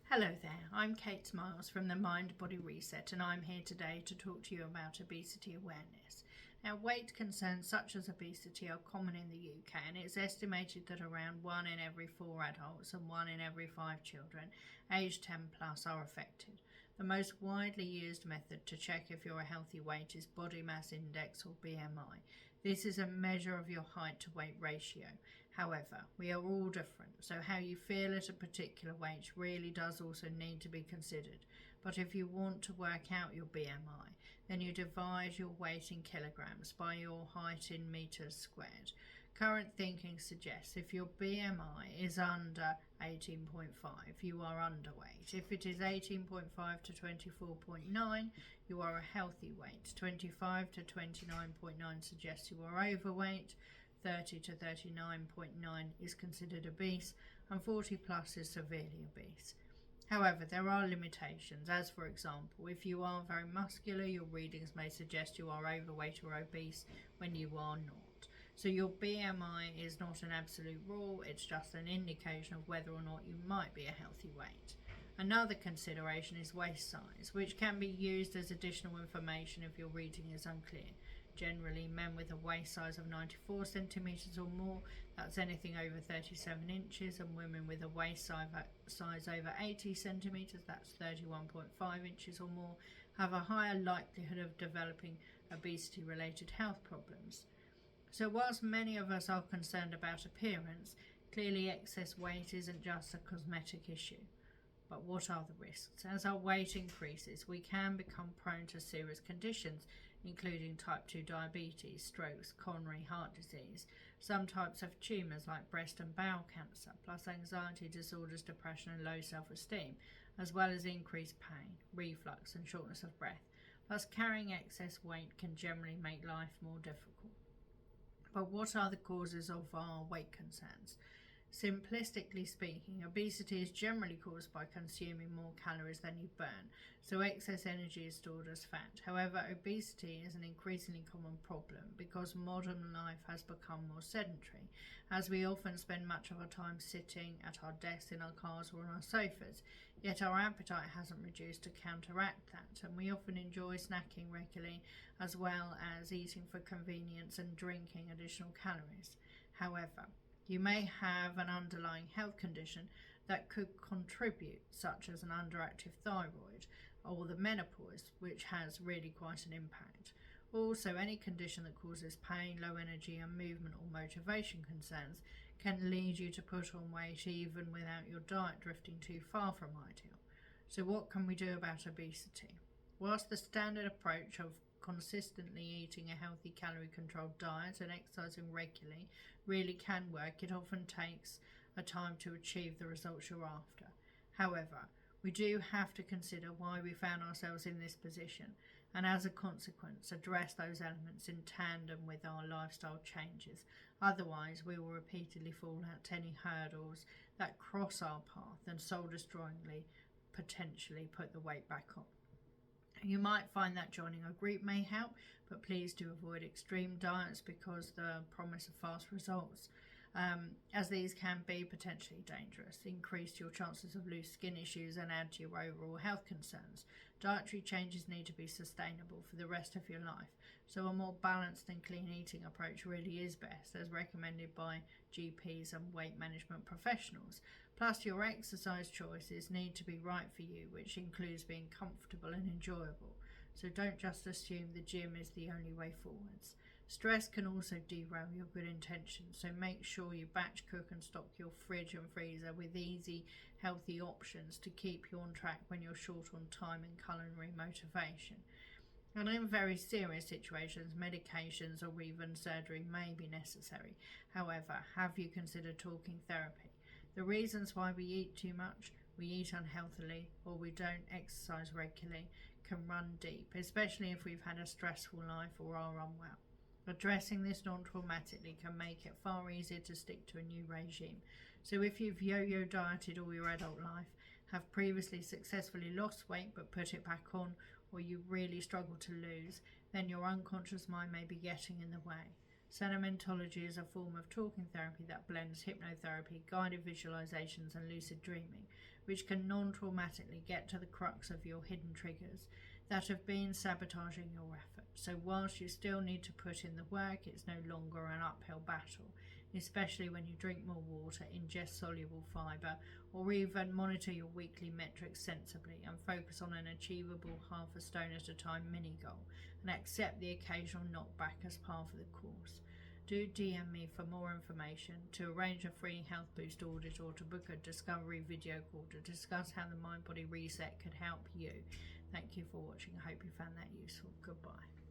Hello there, I'm Kate Miles from the Mind Body Reset, and I'm here today to talk to you about obesity awareness. Now, weight concerns such as obesity are common in the UK, and it's estimated that around 1 in every 4 adults and 1 in every 5 children aged 10 plus are affected. The most widely used method to check if you're a healthy weight is body mass index, or BMI. This is a measure of your height to weight ratio. However, we are all different, so how you feel at a particular weight really does also need to be considered. But if you want to work out your BMI, then you divide your weight in kilograms by your height in meters squared. Current thinking suggests if your BMI is under 18.5, you are underweight. If it is 18.5 to 24.9, you are a healthy weight. 25 to 29.9 suggests you are overweight. 30 to 39.9 is considered obese, and 40 plus is severely obese. However, there are limitations, as for example, if you are very muscular, your readings may suggest you are overweight or obese when you are not. So your BMI is not an absolute rule, it's just an indication of whether or not you might be a healthy weight. Another consideration is waist size, which can be used as additional information if your reading is unclear. Generally, men with a waist size of 94 centimetres or more, that's anything over 37 inches, and women with a waist size over 80 centimetres, that's 31.5 inches or more, have a higher likelihood of developing obesity-related health problems. So whilst many of us are concerned about appearance, clearly excess weight isn't just a cosmetic issue. But what are the risks? As our weight increases, we can become prone to serious conditions, including type 2 diabetes, strokes, coronary heart disease, some types of tumours like breast and bowel cancer, plus anxiety disorders, depression and low self-esteem, as well as increased pain, reflux and shortness of breath. Plus, carrying excess weight can generally make life more difficult. But what are the causes of our weight concerns? Simplistically speaking, obesity is generally caused by consuming more calories than you burn, so excess energy is stored as fat. However, obesity is an increasingly common problem because modern life has become more sedentary, as we often spend much of our time sitting at our desks, in our cars or on our sofas, yet our appetite hasn't reduced to counteract that, and we often enjoy snacking regularly as well as eating for convenience and drinking additional calories. However, you may have an underlying health condition that could contribute, such as an underactive thyroid or the menopause, which has really quite an impact. Also, any condition that causes pain, low energy and movement or motivation concerns can lead you to put on weight even without your diet drifting too far from ideal. So what can we do about obesity? Whilst the standard approach of consistently eating a healthy calorie controlled diet and exercising regularly really can work, it often takes a time to achieve the results you're after. However, we do have to consider why we found ourselves in this position, and as a consequence address those elements in tandem with our lifestyle changes. Otherwise, we will repeatedly fall at any hurdles that cross our path and soul-destroyingly potentially put the weight back on. You might find that joining a group may help, but please do avoid extreme diets because the promise of fast results, as these can be potentially dangerous, increase your chances of loose skin issues and add to your overall health concerns. Dietary changes need to be sustainable for the rest of your life, so a more balanced and clean eating approach really is best, as recommended by GPs and weight management professionals. Plus, your exercise choices need to be right for you, which includes being comfortable and enjoyable. So don't just assume the gym is the only way forwards. Stress can also derail your good intentions, so make sure you batch cook and stock your fridge and freezer with easy, healthy options to keep you on track when you're short on time and culinary motivation. And in very serious situations, medications or even surgery may be necessary. However, have you considered talking therapy? The reasons why we eat too much, we eat unhealthily, or we don't exercise regularly can run deep, especially if we've had a stressful life or are unwell. Addressing this non-traumatically can make it far easier to stick to a new regime. So if you've yo-yo dieted all your adult life, have previously successfully lost weight but put it back on, or you really struggle to lose, then your unconscious mind may be getting in the way. Sentimentology is a form of talking therapy that blends hypnotherapy, guided visualizations and lucid dreaming. which can non-traumatically get to the crux of your hidden triggers that have been sabotaging your effort. So whilst you still need to put in the work, it's no longer an uphill battle, especially when you drink more water, ingest soluble fibre, or even monitor your weekly metrics sensibly and focus on an achievable half a stone at a time mini goal and accept the occasional knockback as part of the course. Do DM me for more information, to arrange a free Health Boost audit, or to book a discovery video call to discuss how the Mind Body Reset could help you. Thank you for watching. I hope you found that useful. Goodbye.